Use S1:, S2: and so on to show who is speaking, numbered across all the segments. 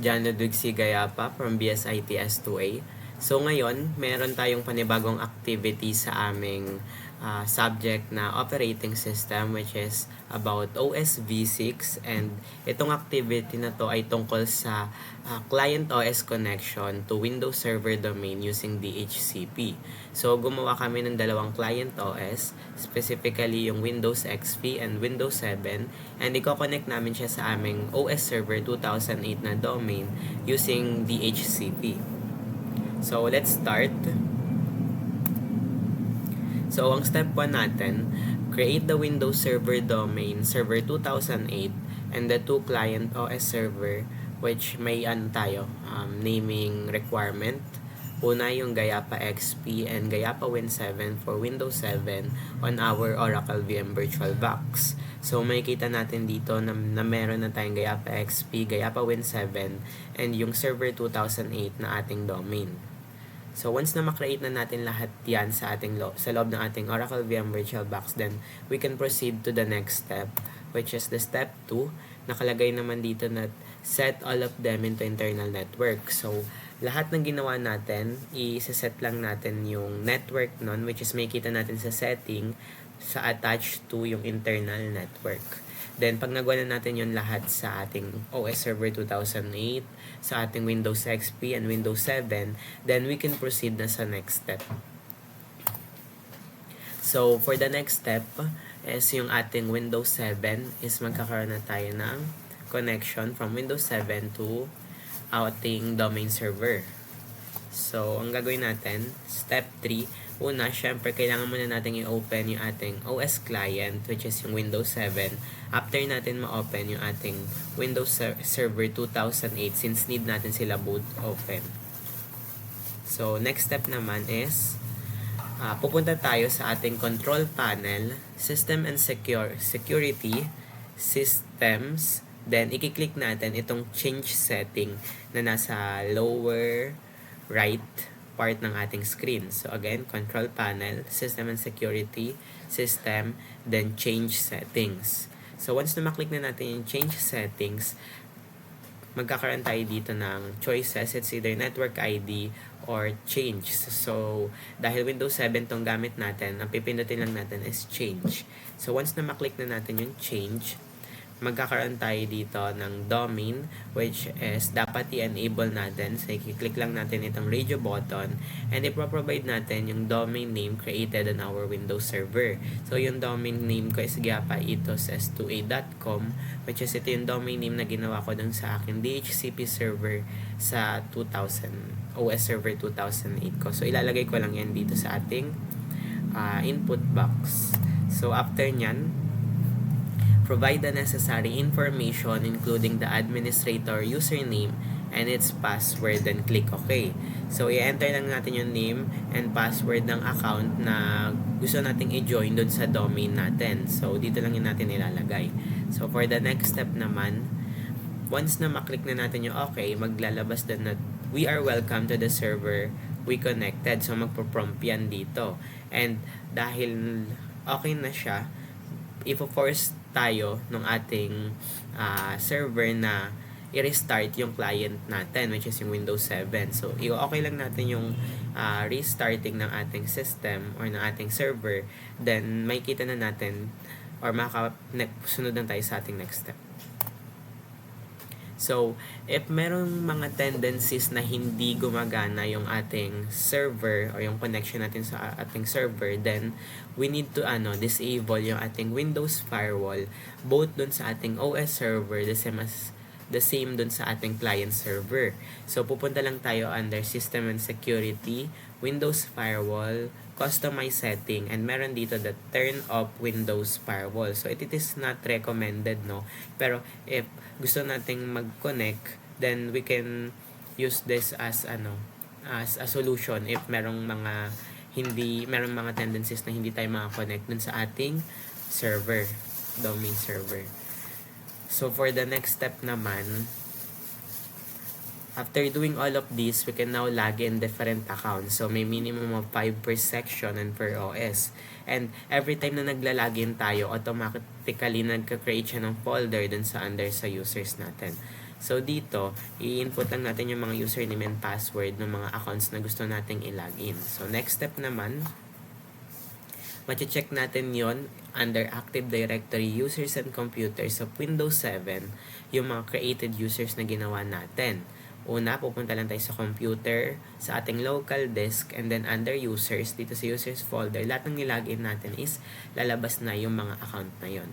S1: John Ludwig C. Gayapa from BSIT S2A. So ngayon, meron tayong panibagong activity sa aming subject na operating system, which is about OS V6, and itong activity na to ay tungkol sa client OS connection to Windows Server domain using DHCP. So gumawa kami ng dalawang client OS, specifically yung Windows XP and Windows 7, and i-connect namin siya sa aming OS Server 2008 na domain using DHCP. So let's start. So, ang step 1 natin, create the Windows Server domain, Server 2008, and the two client OS server, which may naming requirement. Una yung Gayapa XP and Gayapa Win7 for Windows 7 on our Oracle VM VirtualBox. So, makikita natin dito na meron na tayong Gayapa XP, Gayapa Win7, and yung Server 2008 na ating domain. So, once na makreate na natin lahat yan sa loob ng ating Oracle VM VirtualBox, then we can proceed to the next step, which is the step 2. Nakalagay naman dito na set all of them into internal network. So, lahat ng ginawa natin, i-set lang natin yung network nun, which is makikita natin sa setting sa attached to yung internal network. Then, pag nagawa na natin yun lahat sa ating OS Server 2008, sa ating Windows XP and Windows 7, then we can proceed na sa next step. So, for the next step, is yung ating Windows 7 is magkakaroon na tayo ng connection from Windows 7 to ating domain server. So, ang gagawin natin, step 3, una, syempre, kailangan muna natin i-open yung ating OS client, which is yung Windows 7. After natin ma-open yung ating Windows Server 2008, since need natin sila both open. So, next step naman is, pupunta tayo sa ating control panel, System and Security, Systems, then i-click natin itong change setting na nasa lower right part ng ating screen. So again, control panel, system and security, system, then change settings. So once na maklik na natin yung change settings, magkakaroon tayo dito ng choices. It's either network ID or change. So dahil Windows 7 tong gamit natin, ang pipindutin lang natin is change. So once na maklik na natin yung change, magkakaroon tayo dito ng domain, which is dapat i-enable natin. So, i-click lang natin itong radio button and i-provide natin yung domain name created on our Windows server. So, yung domain name ko is gyapaethos2a.com, which is ito yung domain name na ginawa ko dun sa aking DHCP server sa OS server 2008 ko. So, ilalagay ko lang yan dito sa ating input box. So, after nyan, provide the necessary information including the administrator username and its password, then click OK. So, i-enter lang natin yung name and password ng account na gusto nating i-join doon sa domain natin. So, dito lang yun natin ilalagay. So, for the next step naman, once na maklik na natin yung OK, maglalabas doon na we are welcome to the server we connected. So, magpo-prompt yan dito. And dahil okay na siya, i-force tayo ng ating server na i-restart yung client natin, which is yung Windows 7. So, okay lang natin yung restarting ng ating system or ng ating server. Then, makikita na natin or sunod na tayo sa ating next step. So, if merong mga tendencies na hindi gumagana yung ating server or yung connection natin sa ating server, then we need to disable yung ating Windows firewall both dun sa ating OS server, the same dun sa ating client server. So, pupunta lang tayo under System and Security, Windows Firewall, Customize Setting, and meron dito the Turn Off Windows Firewall. So, it is not recommended, no? Pero, if gusto nating mag-connect, then we can use this as a solution if merong mga tendencies na hindi tayo maka-connect dun sa ating server, domain server. So, for the next step naman, after doing all of this, we can now log in different accounts. So, may minimum of 5 per section and per OS. And every time na naglalagin tayo, automatically nagka-create siya ng folder dun sa under sa users natin. So dito, i-input lang natin yung mga username and password ng mga accounts na gusto nating i-login. So next step naman, check natin yon under Active Directory Users and Computers of Windows 7, yung mga created users na ginawa natin. Una, pupunta lang tayo sa computer, sa ating local disk, and then under users, dito sa users folder, lahat ng nilagin natin is lalabas na yung mga account na yon.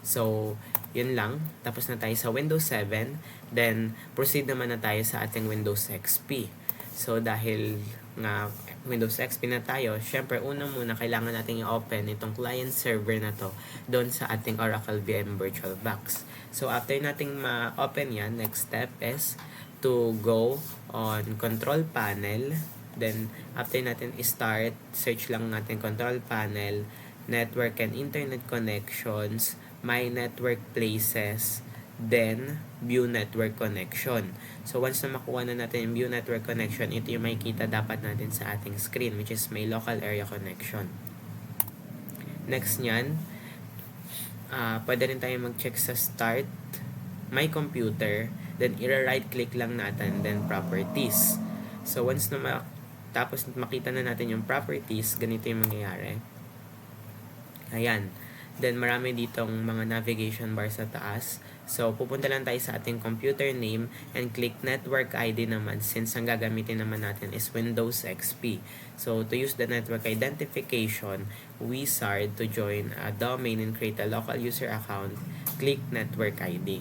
S1: So, yun lang. Tapos na tayo sa Windows 7. Then, proceed naman na tayo sa ating Windows XP. So, dahil nga Windows XP na tayo, syempre, una muna, kailangan natin i-open itong client server na to doon sa ating Oracle VM VirtualBox. So, after nating ma-open yan, next step is to go on Control Panel. Then, after natin i-start, search lang natin Control Panel, Network and Internet Connections, My Network Places, then View Network Connection. So, once na makuha na natin yung View Network Connection, ito yung makikita dapat natin sa ating screen, which is may local area connection. Next nyan, pwede rin tayo mag-check sa Start, My Computer, then i-right click lang natin, then Properties. So, once na tapos makita na natin yung properties, ganito yung mangyayari. Ayan. Then, marami ditong mga navigation bar sa taas. So, pupunta lang tayo sa ating computer name and click Network ID naman since ang gagamitin naman natin is Windows XP. So, to use the network identification, wizard to join a domain and create a local user account, click Network ID.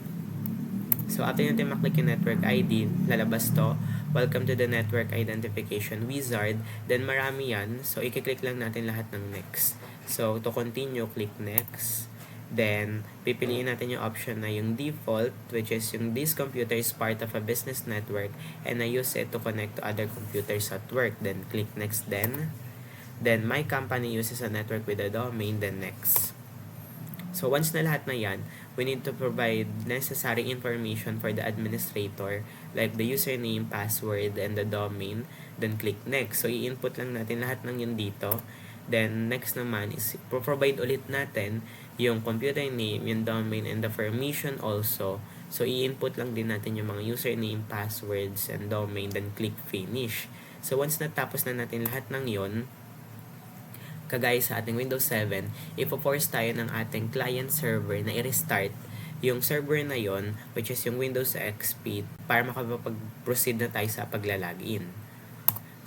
S1: So, after natin maklik yung network ID, lalabas to, welcome to the network identification wizard. Then, marami yan. So, i-click lang natin lahat ng next. So, to continue, click next. Then, pipiliin natin yung option na yung default, which is yung this computer is part of a business network and I use it to connect to other computers at work. Then, click next then. Then, my company uses a network with a domain, then next. So, once na lahat na yan, we need to provide necessary information for the administrator like the username, password, and the domain. Then, click next. So, i-input lang natin lahat ng yun dito. Then, next naman is provide ulit natin yung computer name, yung domain, and the permission also. So, i-input lang din natin yung mga username, passwords, and domain. Then, click finish. So, once natapos na natin lahat ng yun, kagaya sa ating Windows 7, ipo-force tayo ng ating client server na i-restart yung server na yon, which is yung Windows XP, para makapag-proceed na tayo sa paglalagin.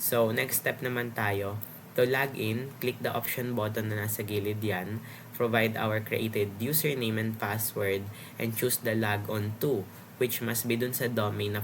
S1: So, next step naman tayo. To log in, click the option button na nasa gilid yan, provide our created username and password, and choose the log on to, which must be dun sa domain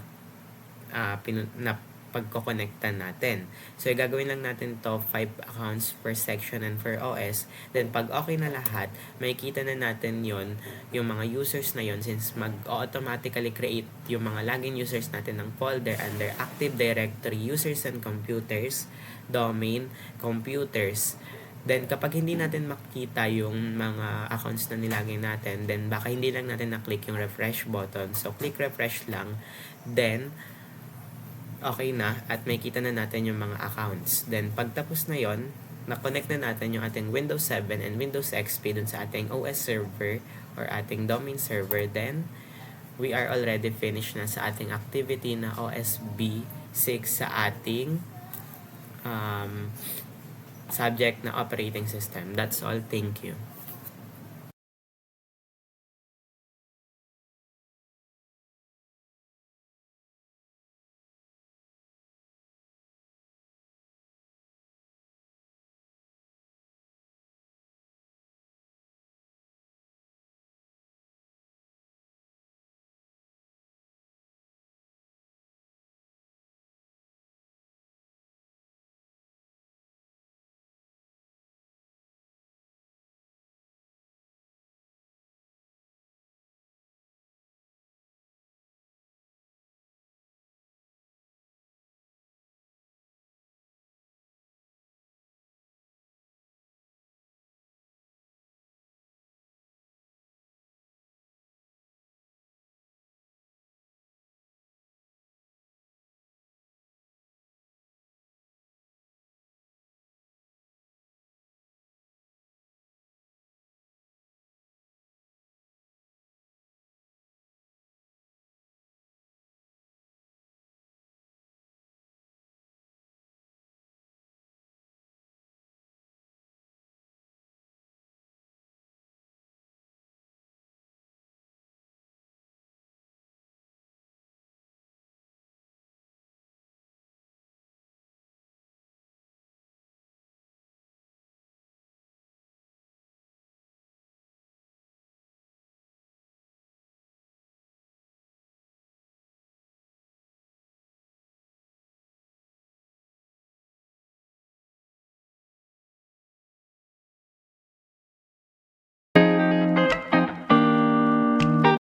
S1: na pagkokonektan natin. So, gagawin lang natin to 5 accounts per section and per OS. Then, pag okay na lahat, makikita na natin yon yung mga users na yon since mag-automatically create yung mga login users natin ng folder under Active Directory Users and Computers, Domain, Computers. Then, kapag hindi natin makita yung mga accounts na nilagay natin, then baka hindi lang natin na-click yung refresh button. So, click refresh lang. Then, okay na at makikita na natin yung mga accounts. Then, pagtapos na yon, na-connect na natin yung ating Windows 7 and Windows XP dun sa ating OS server or ating domain server. Then, we are already finished na sa ating activity na OSB 6 sa ating subject na operating system. That's all. Thank you.